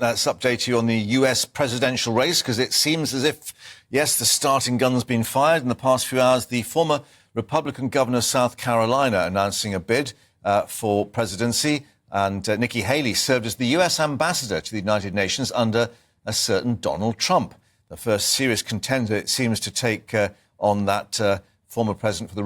Let's update you on the US presidential race, because it seems as if, yes, the starting gun's been fired. In the past few hours, the former Republican governor of South Carolina announcing a bid for presidency, and Nikki Haley served as the US ambassador to the United Nations under a certain Donald Trump. The first serious contender, it seems, to take on that former president for the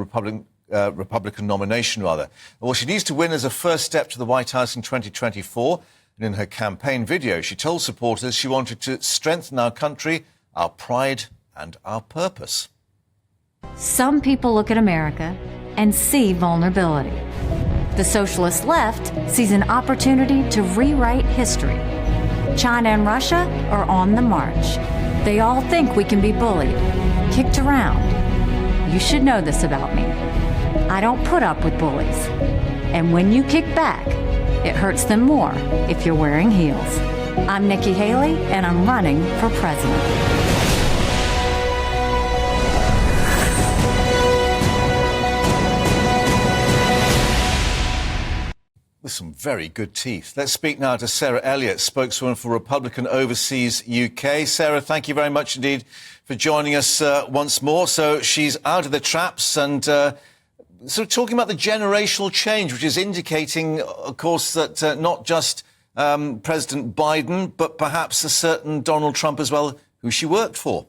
Republican nomination, rather. Well, she needs to win as a first step to the White House in 2024. And in her campaign video, she told supporters she wanted to strengthen our country, our pride and our purpose. Some people look at America and see vulnerability. The socialist left sees an opportunity to rewrite history. China and Russia are on the march. They all think we can be bullied, kicked around. You should know this about me. I don't put up with bullies. And when you kick back, it hurts them more if you're wearing heels. I'm Nikki Haley, and I'm running for president. With some very good teeth. Let's speak now to Sarah Elliott, spokeswoman for Republican Overseas UK. Sarah, thank you very much indeed for joining us once more. So she's out of the traps and sort of talking about the generational change, which is indicating, of course, that not just President Biden, but perhaps a certain Donald Trump as well, who she worked for.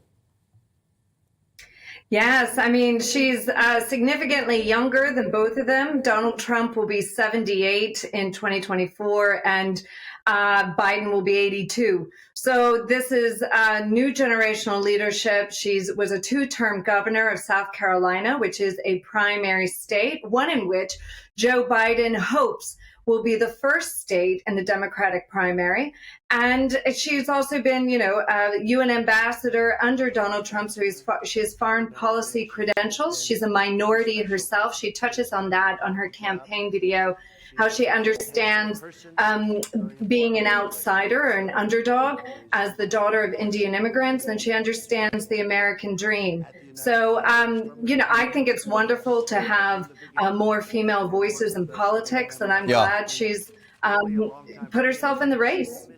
Yes, I mean, she's significantly younger than both of them. Donald Trump will be 78 in 2024, and Biden will be 82. So this is new generational leadership. She was a two-term governor of South Carolina, which is a primary state, one in which Joe Biden hopes will be the first state in the Democratic primary. And she's also been, UN ambassador under Donald Trump, so she has foreign policy credentials. She's a minority herself. She touches on that on her campaign video, how she understands being an outsider or an underdog as the daughter of Indian immigrants, and she understands the American dream. So, I think it's wonderful to have more female voices in politics, and I'm glad she's put herself in the race.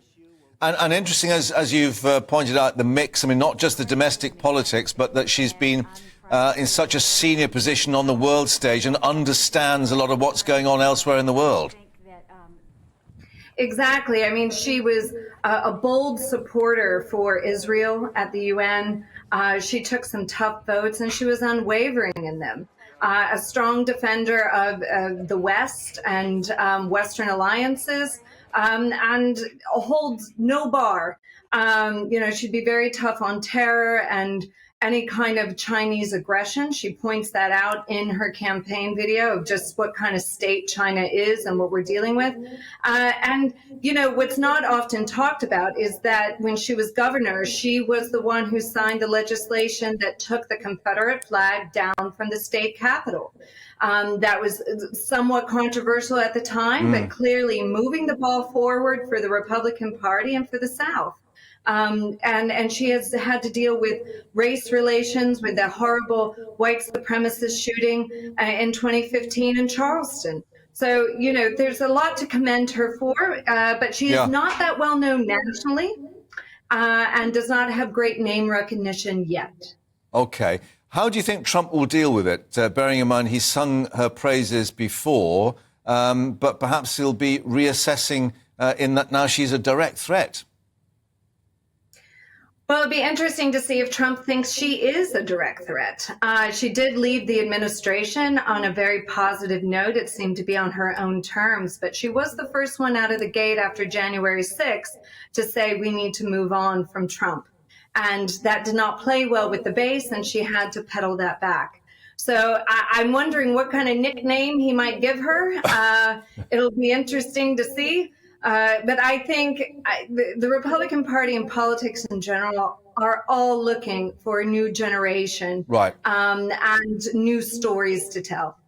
And interesting, as you've pointed out, the mix, I mean, not just the domestic politics, but that she's been in such a senior position on the world stage and understands a lot of what's going on elsewhere in the world. Exactly. I mean, she was a bold supporter for Israel at the UN. She took some tough votes, and she was unwavering in them. A strong defender of the West and Western alliances, and holds no bar. She'd be very tough on terror and any kind of Chinese aggression. She points that out in her campaign video of just what kind of state China is and what we're dealing with. What's not often talked about is that when she was governor, she was the one who signed the legislation that took the Confederate flag down from the state capitol. That was somewhat controversial at the time, but clearly moving the ball forward for the Republican Party and for the South. And she has had to deal with race relations, with the horrible white supremacist shooting in 2015 in Charleston. So, there's a lot to commend her for, but she is not that well known nationally and does not have great name recognition yet. OK. How do you think Trump will deal with it, bearing in mind he's sung her praises before, but perhaps he'll be reassessing in that now she's a direct threat? Well, it'd be interesting to see if Trump thinks she is a direct threat. She did leave the administration on a very positive note. It seemed to be on her own terms, but she was the first one out of the gate after January 6th to say we need to move on from Trump. And that did not play well with the base, and she had to pedal that back. So I'm wondering what kind of nickname he might give her. It'll be interesting to see. But I think the Republican Party and politics in general are all looking for a new generation, right, and new stories to tell.